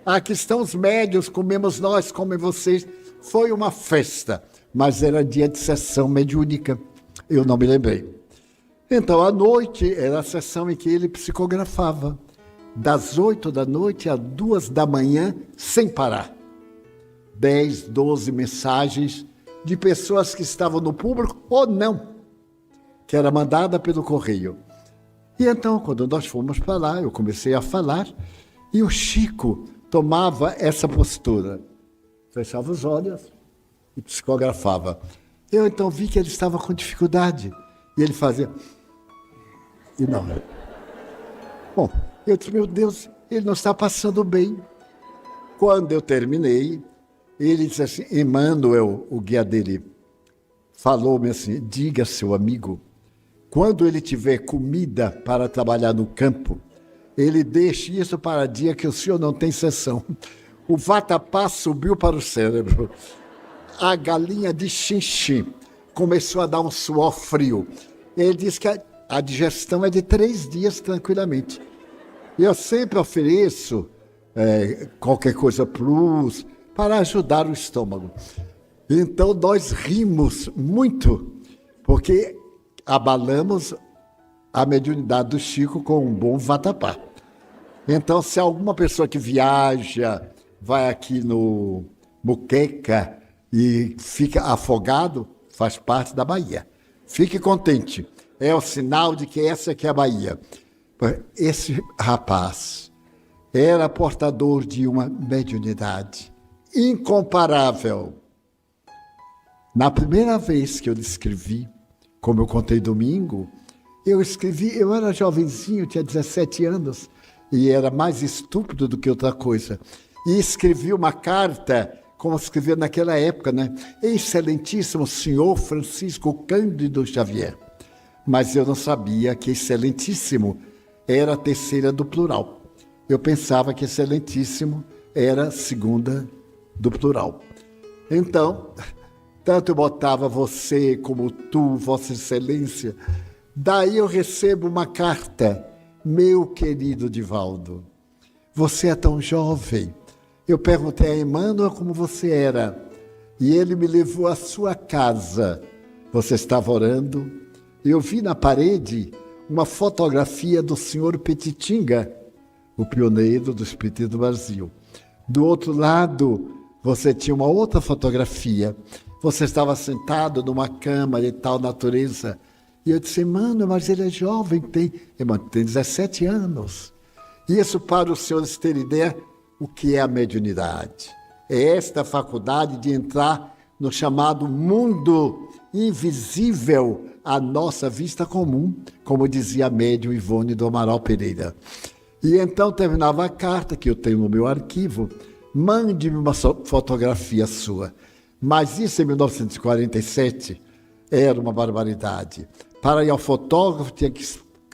Aqui estão os médios, comemos nós, comem vocês. Foi uma festa, mas era dia de sessão mediúnica. Eu não me lembrei. Então, à noite, era a sessão em que ele psicografava. Das 8 da noite às 2 da manhã, sem parar. 10, 12 mensagens de pessoas que estavam no público ou não, que era mandada pelo correio. E então, quando nós fomos para lá, eu comecei a falar e o Chico tomava essa postura. Fechava os olhos e psicografava. Eu então vi que ele estava com dificuldade. E ele fazia... E não. Bom, eu disse, meu Deus, ele não está passando bem. Quando eu terminei, ele disse assim, Emmanuel, o guia dele, falou-me assim, diga seu amigo, quando ele tiver comida para trabalhar no campo, ele deixe isso para dia que o senhor não tem sessão. O vatapá subiu para o cérebro. A galinha de xinxim começou a dar um suor frio. Ele disse que a digestão é de 3 dias tranquilamente. Eu sempre ofereço qualquer coisa plus para ajudar o estômago. Então nós rimos muito, porque abalamos a mediunidade do Chico com um bom vatapá. Então, se alguma pessoa que viaja, vai aqui no Muqueca e fica afogado, faz parte da Bahia. Fique contente. É o sinal de que essa aqui é a Bahia. Esse rapaz era portador de uma mediunidade incomparável. Na primeira vez que eu descrevi, como eu contei domingo, eu era jovenzinho, tinha 17 anos, e era mais estúpido do que outra coisa. E escrevi uma carta, como escrevia naquela época, né? Excelentíssimo senhor Francisco Cândido Xavier. Mas eu não sabia que excelentíssimo era a terceira do plural. Eu pensava que excelentíssimo era a segunda do plural. Então, tanto eu botava você como tu, vossa excelência. Daí eu recebo uma carta, meu querido Divaldo, você é tão jovem. Eu perguntei a Emmanuel como você era, e ele me levou à sua casa. Você estava orando, e eu vi na parede uma fotografia do senhor Petitinga, o pioneiro do Espiritismo do Brasil. Do outro lado, você tinha uma outra fotografia. Você estava sentado numa cama de tal natureza. E eu disse, Emmanuel, mas ele é jovem, tem 17 anos. E isso, para os senhores terem ideia, o que é a mediunidade? É esta faculdade de entrar no chamado mundo invisível à nossa vista comum, como dizia a médium Ivone do Amaral Pereira. E então terminava a carta, que eu tenho no meu arquivo, mande-me uma fotografia sua. Mas isso em 1947 era uma barbaridade. Para ir ao fotógrafo tinha que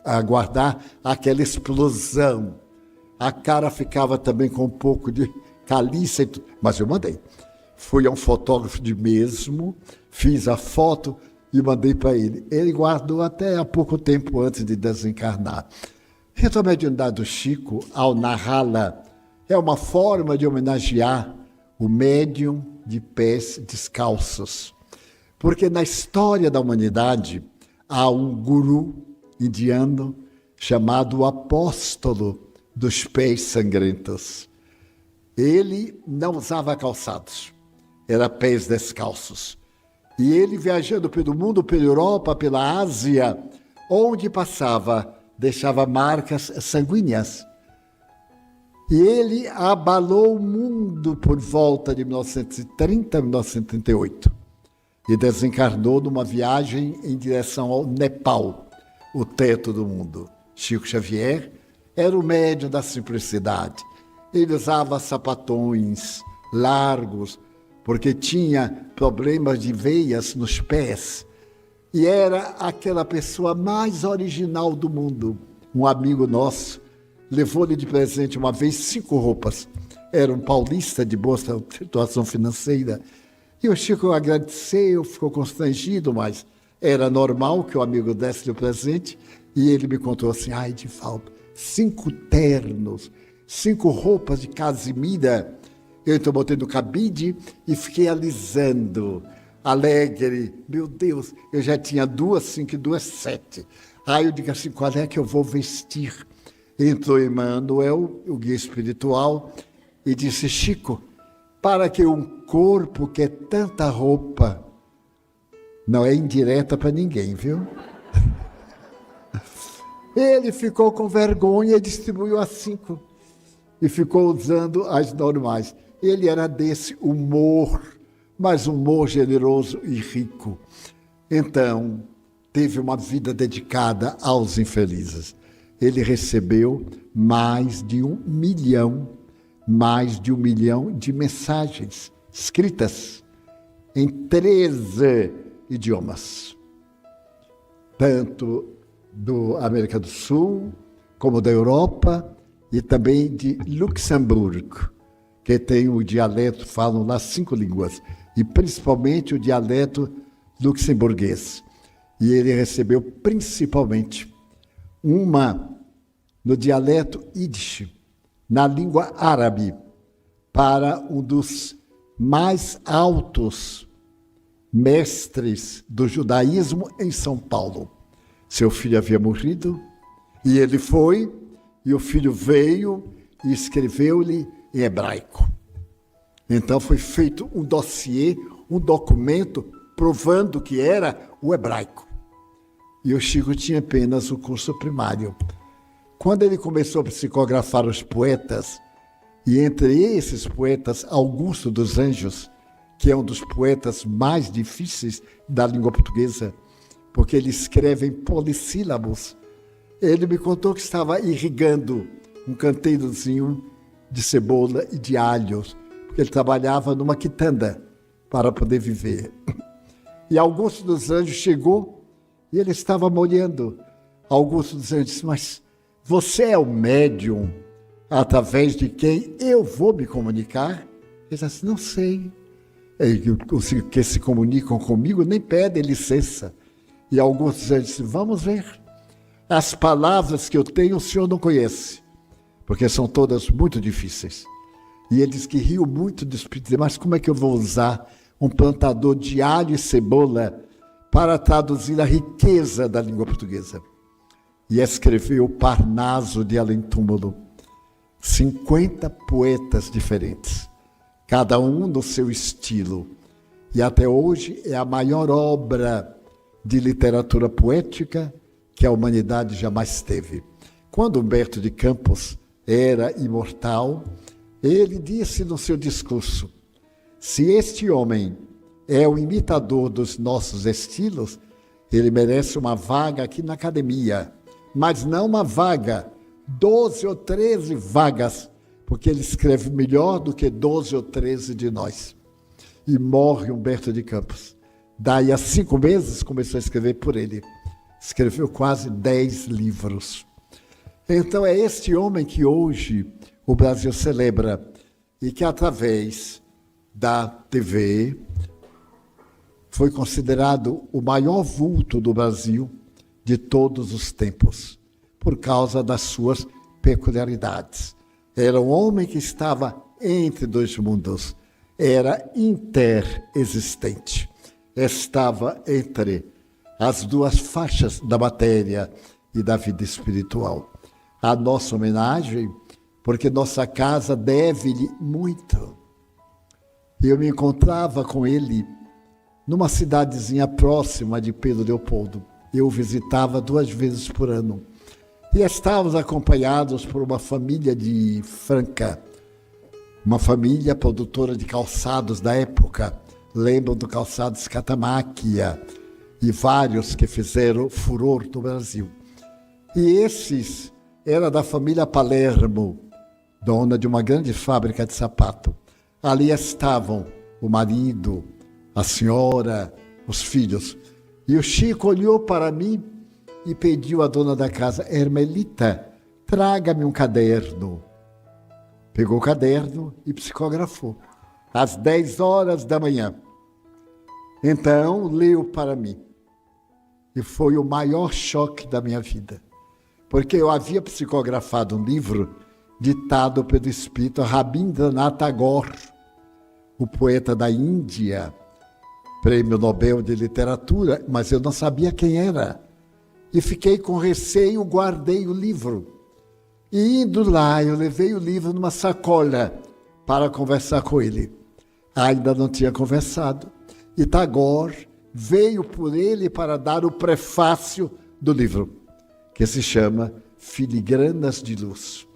aguardar aquela explosão. A cara ficava também com um pouco de caliça, mas eu mandei. Fui a um fotógrafo de mesmo, fiz a foto e mandei para ele. Ele guardou até há pouco tempo antes de desencarnar. Então, a mediunidade do Chico, ao narrá-la, é uma forma de homenagear o médium de pés descalços. Porque na história da humanidade há um guru indiano chamado o Apóstolo dos Pés Sangrentos. Ele não usava calçados, era pés descalços. E ele, viajando pelo mundo, pela Europa, pela Ásia, onde passava, deixava marcas sanguíneas. E ele abalou o mundo por volta de 1930, 1938. E desencarnou numa viagem em direção ao Nepal, o teto do mundo. Chico Xavier era o médium da simplicidade. Ele usava sapatões, largos, porque tinha problemas de veias nos pés. E era aquela pessoa mais original do mundo. Um amigo nosso levou-lhe de presente uma vez 5 roupas. Era um paulista de boa situação financeira. E o Chico agradeceu, ficou constrangido, mas era normal que o amigo desse-lhe o presente. E ele me contou assim, ai, Divaldo, 5 ternos, 5 roupas de casimira. Eu então botei no cabide e fiquei alisando, alegre. Meu Deus, eu já tinha 2, 5 e 2, 7. Aí eu digo assim, qual é que eu vou vestir? Entrou Emmanuel, o guia espiritual, e disse, Chico, para que um corpo que é tanta roupa, não é indireta para ninguém, viu? Ele ficou com vergonha e distribuiu as 5. E ficou usando as normais. Ele era desse humor, mas humor generoso e rico. Então, teve uma vida dedicada aos infelizes. Ele recebeu mais de 1 milhão de mensagens escritas em 13 idiomas. Tanto da América do Sul, como da Europa, e também de Luxemburgo, que tem o dialeto, falam lá 5 línguas, e principalmente o dialeto luxemburguês. E ele recebeu principalmente uma no dialeto Yiddish, na língua árabe, para um dos mais altos mestres do judaísmo em São Paulo. Seu filho havia morrido, e ele foi, e o filho veio e escreveu-lhe em hebraico. Então foi feito um dossiê, um documento, provando que era o hebraico. E o Chico tinha apenas o curso primário. Quando ele começou a psicografar os poetas, e entre esses poetas, Augusto dos Anjos, que é um dos poetas mais difíceis da língua portuguesa, porque ele escreve em polissílabos, ele me contou que estava irrigando um canteirozinho de cebola e de alhos, porque ele trabalhava numa quitanda para poder viver. E Augusto dos Anjos chegou e ele estava molhando. Augusto dos Anjos disse, mas você é o médium através de quem eu vou me comunicar? Ele disse, não sei. Os que se comunicam comigo nem pedem licença. E Augusto dos Anjos disse, vamos ver. As palavras que eu tenho o senhor não conhece, porque são todas muito difíceis. E ele disse que riu muito do espírito, mas como é que eu vou usar um plantador de alho e cebola para traduzir a riqueza da língua portuguesa? E escreveu Parnaso de Além-Túmulo, 50 poetas diferentes, cada um no seu estilo. E até hoje é a maior obra de literatura poética que a humanidade jamais teve. Quando Humberto de Campos era imortal, ele disse no seu discurso, se este homem é o imitador dos nossos estilos, ele merece uma vaga aqui na academia, mas não uma vaga, 12 ou 13 vagas, porque ele escreve melhor do que 12 ou 13 de nós. E morre Humberto de Campos. Daí a 5 meses começou a escrever por ele. Escreveu quase 10 livros. Então é este homem que hoje o Brasil celebra e que através da TV foi considerado o maior vulto do Brasil de todos os tempos, por causa das suas peculiaridades. Era um homem que estava entre 2 mundos, era interexistente, estava entre as 2 faixas da matéria e da vida espiritual. A nossa homenagem, porque nossa casa deve-lhe muito. Eu me encontrava com ele numa cidadezinha próxima de Pedro Leopoldo. Eu o visitava 2 vezes por ano. E estávamos acompanhados por uma família de Franca, uma família produtora de calçados da época. Lembram do calçado Catamáquia e vários que fizeram furor no Brasil. E esses era da família Palermo, dona de uma grande fábrica de sapato. Ali estavam o marido, a senhora, os filhos. E o Chico olhou para mim e pediu à dona da casa: Ermelita, traga-me um caderno. Pegou o caderno e psicografou, às 10 horas da manhã. Então, leu para mim. E foi o maior choque da minha vida. Porque eu havia psicografado um livro ditado pelo espírito Rabindranath Tagore, o poeta da Índia, prêmio Nobel de Literatura, mas eu não sabia quem era. E fiquei com receio, guardei o livro. E indo lá, eu levei o livro numa sacola para conversar com ele. Ainda não tinha conversado. E Tagore veio por ele para dar o prefácio do livro, que se chama Filigranas de Luz.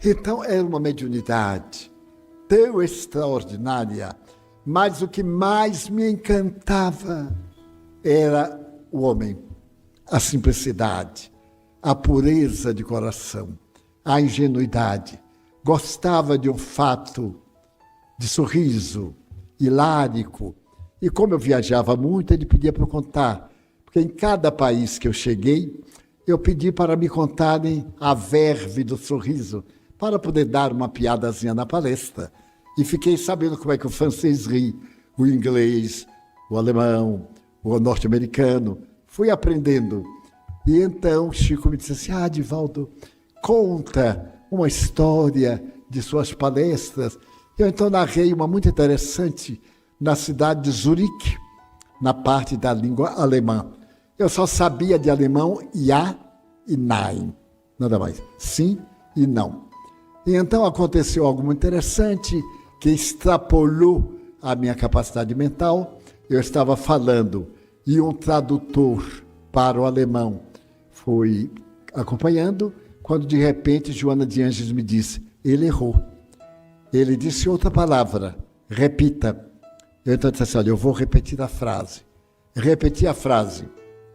Então, era uma mediunidade tão extraordinária, mas o que mais me encantava era o homem, a simplicidade, a pureza de coração, a ingenuidade. Gostava de um fato de sorriso, hilárico. E como eu viajava muito, ele pedia para eu contar. Porque em cada país que eu cheguei, eu pedi para me contarem a verve do sorriso, para poder dar uma piadazinha na palestra. E fiquei sabendo como é que o francês ri, o inglês, o alemão, o norte-americano. Fui aprendendo. E então Chico me disse assim: Divaldo, conta uma história de suas palestras. Eu então narrei uma muito interessante na cidade de Zurique, na parte da língua alemã. Eu só sabia de alemão ja e nein, nada mais. Sim e não. E então aconteceu algo muito interessante que extrapolou a minha capacidade mental. Eu estava falando e um tradutor para o alemão foi acompanhando, quando de repente Joana de Ângeles me disse: ele errou. Ele disse outra palavra, repita. Eu então disse assim: olha, eu vou repetir a frase. Repeti a frase.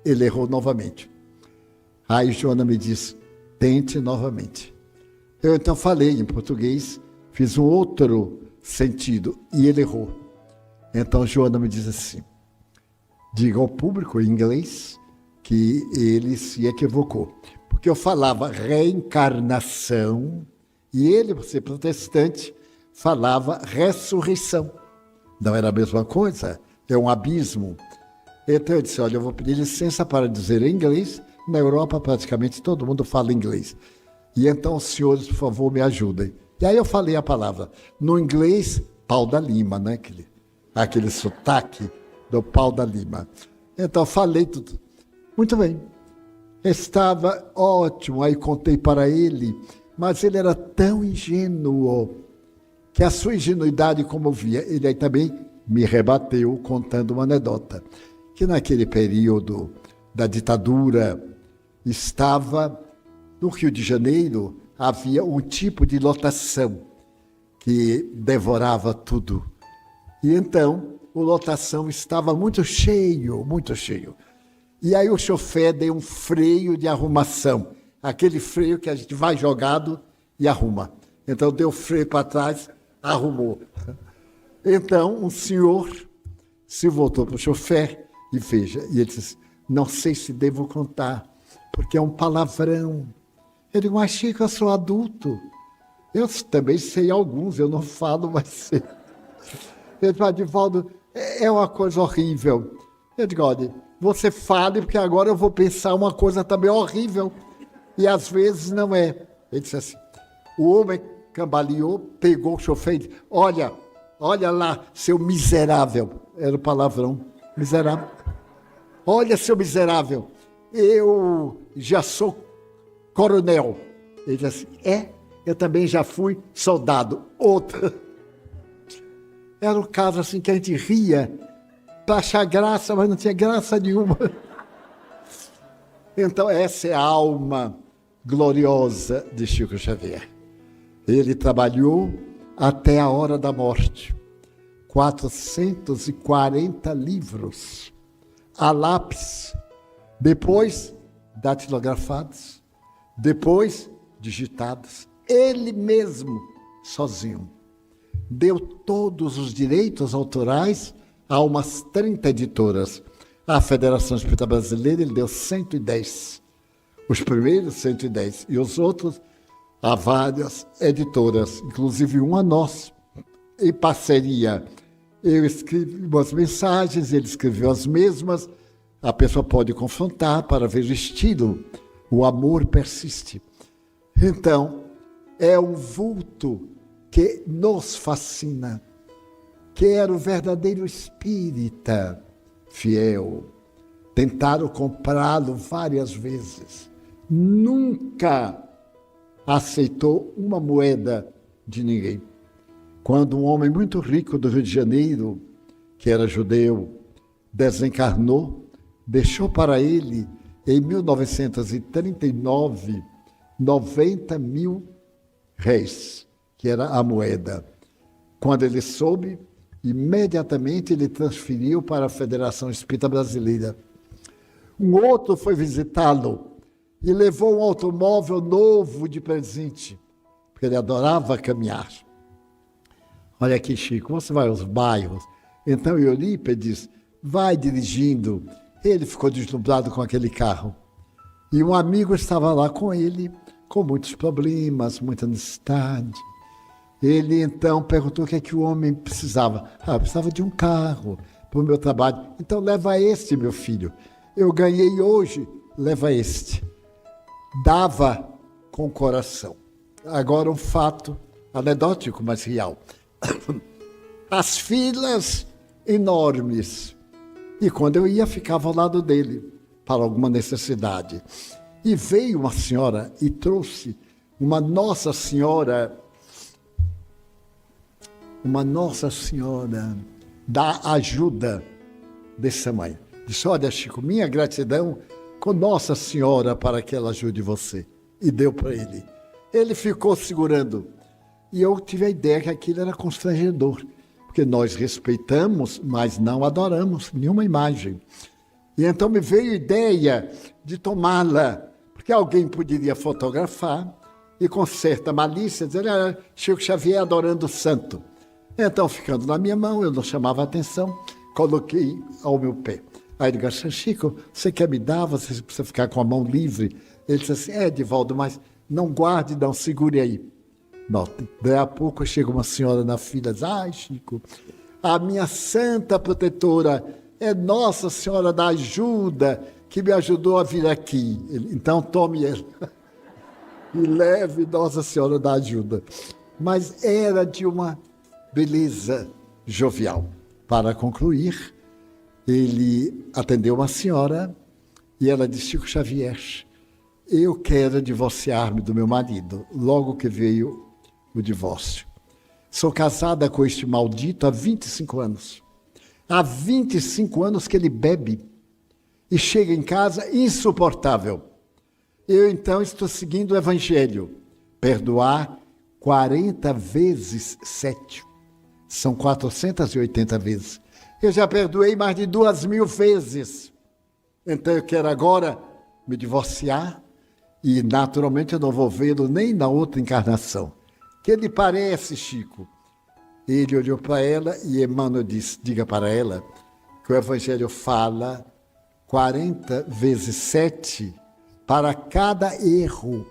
Ele errou novamente. Aí Joana me disse: tente novamente. Eu então falei em português, fiz um outro sentido e ele errou. Então Joana me disse assim: diga ao público em inglês que ele se equivocou. Porque eu falava reencarnação e ele, por ser protestante, falava ressurreição. Não era a mesma coisa, é um abismo. Então eu disse: olha, eu vou pedir licença para dizer em inglês. Na Europa praticamente todo mundo fala inglês. E então os senhores, por favor, me ajudem. E aí eu falei a palavra. No inglês, pau da lima, né? Aquele sotaque do pau da lima. Então falei tudo. Muito bem. Estava ótimo, aí contei para ele, mas ele era tão ingênuo que a sua ingenuidade comovia. Ele aí também me rebateu contando uma anedota, que naquele período da ditadura estava no Rio de Janeiro, havia um tipo de lotação que devorava tudo. E então, a lotação estava muito cheio, muito cheio. E aí o chofer deu um freio de arrumação, aquele freio que a gente vai jogado e arruma. Então deu freio para trás, arrumou. Então um senhor se voltou para o chofer e veja, e ele disse: não sei se devo contar, porque é um palavrão. Eu digo: mas Chico, eu sou adulto. Eu também sei alguns, eu não falo, mas sei. Ele disse: Divaldo, é uma coisa horrível. Eu digo: olha, você fale, porque agora eu vou pensar uma coisa também horrível. E às vezes não é. Ele disse assim: o homem cambaleou, pegou o chofer e disse: olha lá, seu miserável. Era o palavrão, miserável. Olha, seu miserável, eu já sou coronel. Ele disse assim: eu também já fui soldado. Outra. Era um caso assim que a gente ria para achar graça, mas não tinha graça nenhuma. Então essa é a alma gloriosa de Chico Xavier. Ele trabalhou até a hora da morte. 440 livros a lápis, depois datilografados, depois digitados, ele mesmo, sozinho. deu todos os direitos autorais a umas 30 editoras. A Federação Espírita Brasileira, ele deu 110. Os primeiros 110. E os outros, a várias editoras, inclusive uma nossa, em parceria. Eu escrevi umas mensagens, ele escreveu as mesmas. A pessoa pode confrontar para ver o estilo. O amor persiste. Então, é um vulto que nos fascina, que era o verdadeiro espírita fiel. Tentaram comprá-lo várias vezes. Nunca aceitou uma moeda de ninguém. Quando um homem muito rico do Rio de Janeiro, que era judeu, desencarnou, deixou para ele, em 1939, 90 mil réis, que era a moeda. Quando ele soube, imediatamente ele transferiu para a Federação Espírita Brasileira. Um outro foi visitá-lo e levou um automóvel novo de presente, porque ele adorava caminhar. Olha aqui, Chico, você vai aos bairros. Então Eurípides vai dirigindo. Ele ficou deslumbrado com aquele carro. E um amigo estava lá com ele, com muitos problemas, muita necessidade. Ele então perguntou o que é que o homem precisava. Eu precisava de um carro para o meu trabalho. Então leva este, meu filho. Eu ganhei hoje, leva este. Dava com o coração. Agora um fato anedótico, mas real. As filas enormes. E quando eu ia, ficava ao lado dele, para alguma necessidade. E veio uma senhora e trouxe uma Nossa Senhora da ajuda desse tamanho. Disse, olha, Chico, minha gratidão com Nossa Senhora para que ela ajude você. E deu para ele. Ele ficou segurando. E eu tive a ideia que aquilo era constrangedor, porque nós respeitamos, mas não adoramos nenhuma imagem. E então me veio a ideia de tomá-la, porque alguém poderia fotografar e com certa malícia dizer, Chico Xavier adorando o santo. Então, ficando na minha mão, eu não chamava a atenção, coloquei ao meu pé. Aí ele disse, Chico, você quer me dar? Você precisa ficar com a mão livre. Ele disse assim, Edivaldo, mas não guarde, não, segure aí. Notem, daí a pouco chega uma senhora na fila e diz, Chico, a minha santa protetora é Nossa Senhora da Ajuda, que me ajudou a vir aqui. Então tome ela e leve Nossa Senhora da Ajuda. Mas era de uma beleza jovial. Para concluir, ele atendeu uma senhora e ela disse, Chico Xavier, eu quero divorciar-me do meu marido, logo que veio o divórcio. Sou casada com este maldito há 25 anos. Há 25 anos que ele bebe e chega em casa insuportável. Eu, então, estou seguindo o Evangelho. Perdoar 40 vezes 7. São 480 vezes. Eu já perdoei mais de 2.000 vezes. Então, eu quero agora me divorciar e, naturalmente, eu não vou vê-lo nem na outra encarnação. Que lhe parece, Chico? Ele olhou para ela e Emmanuel disse, diga para ela que o Evangelho fala 40 vezes 7 para cada erro.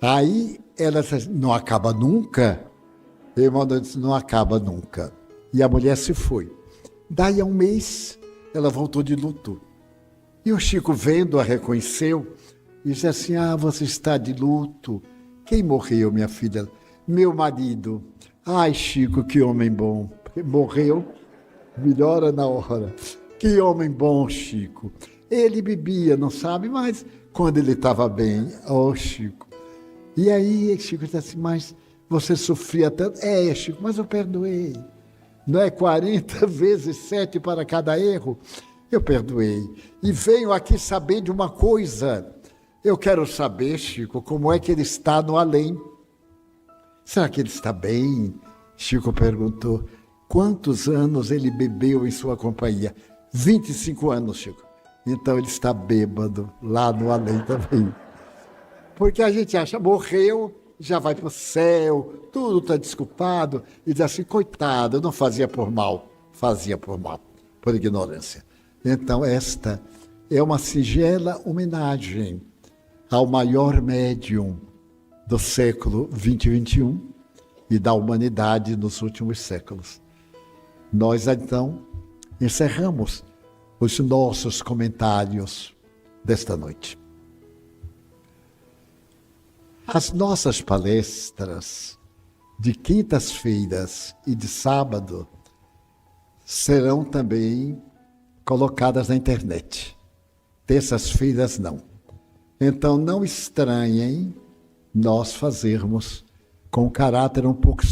Aí ela disse, não acaba nunca? Emmanuel disse, não acaba nunca. E a mulher se foi. Daí a um mês, ela voltou de luto. E o Chico, vendo-a, reconheceu e disse assim, você está de luto. Quem morreu, minha filha? Meu marido. Ai, Chico, que homem bom. Morreu, melhora na hora. Que homem bom, Chico. Ele bebia, não sabe, mas quando ele estava bem, Chico. E aí, Chico disse assim, mas você sofria tanto? Chico, mas eu perdoei. Não é 40 vezes 7 para cada erro? Eu perdoei. E venho aqui saber de uma coisa. Eu quero saber, Chico, como é que ele está no além. Será que ele está bem? Chico perguntou. Quantos anos ele bebeu em sua companhia? 25 anos, Chico. Então ele está bêbado lá no além também. Porque a gente acha, morreu, já vai para o céu, tudo está desculpado, e diz assim, coitado, eu não fazia por mal, por ignorância. Então, esta é uma singela homenagem ao maior médium do século XX e XXI e da humanidade nos últimos séculos. Nós, então, encerramos os nossos comentários desta noite. As nossas palestras de quintas-feiras e de sábado serão também colocadas na internet. Terças-feiras não. Então não estranhem nós fazermos com caráter um pouco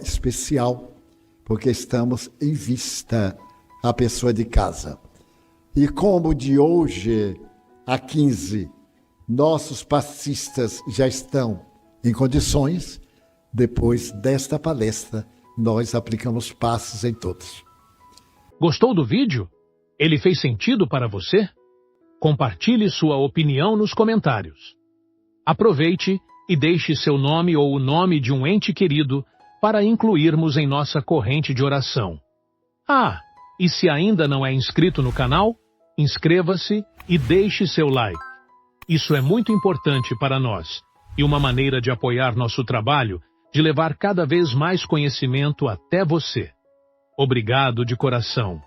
especial, porque estamos em vista à pessoa de casa. E como de hoje a 15, nossos passistas já estão em condições, depois desta palestra, nós aplicamos passos em todos. Gostou do vídeo? Ele fez sentido para você? Compartilhe sua opinião nos comentários. Aproveite e deixe seu nome ou o nome de um ente querido para incluirmos em nossa corrente de oração. Ah, e se ainda não é inscrito no canal, inscreva-se e deixe seu like. Isso é muito importante para nós e uma maneira de apoiar nosso trabalho de levar cada vez mais conhecimento até você. Obrigado de coração.